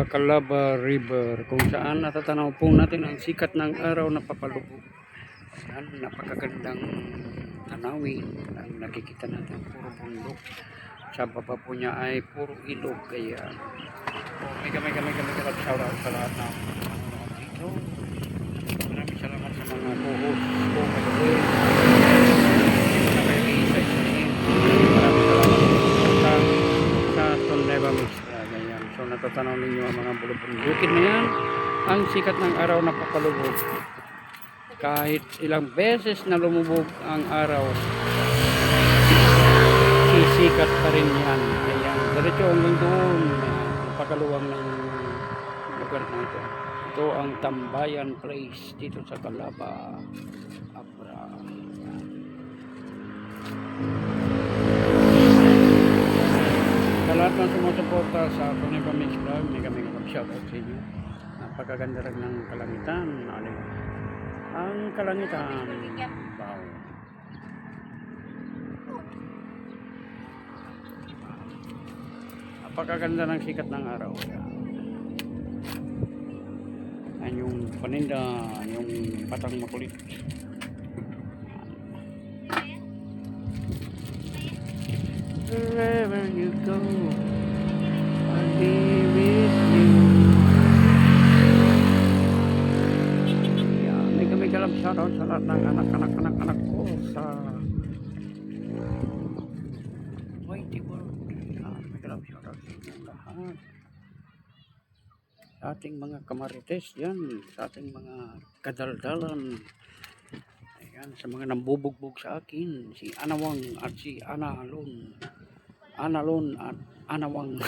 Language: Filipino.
sa Calaba River kung saan natatanaw po natin ang sikat ng araw na papalubog. Yan, napakagandang tanawin ang nakikita natin, puro bundok. Sa baba po niya ay puro ilog, kaya may shout out sa lahat ng manonood dito. Maraming salamat sa mga co-host ko kagabi na kayo i-isa-isahin. Maraming salamat sa Tondeva Mixta. Ganyan. So natatanaw ninyo ang mga bulubundukin na yan, ang sikat ng araw na papalubog. Kahit ilang beses na lumubog ang araw, sisikat pa rin yan. Ayan, diretso hanggang doon, pakaluwang ng lugar na ito. Ito ang Tambayan Place dito sa Calaba, Abra. Sa lahat ng sumusuporta sa Tony Pamix Vlog, may kami mag-shoutout sa inyo. Napakaganda rin ng kalangitan. Ang kalangitan, wow. Napakaganda ng sikat ng araw. Yan yung paninda, yung patang makulit. Wherever you go, I'll be with you. Shoutout sa lahat ng anak ko sa Mighty World. May kalam shoutout sa inyong lahat. Sa ating mga kamarites yan, sa ating mga kadaldalan. Ayan, sa mga nambubugbog sa akin, si Anawang at si Analon. Analon at Anawang.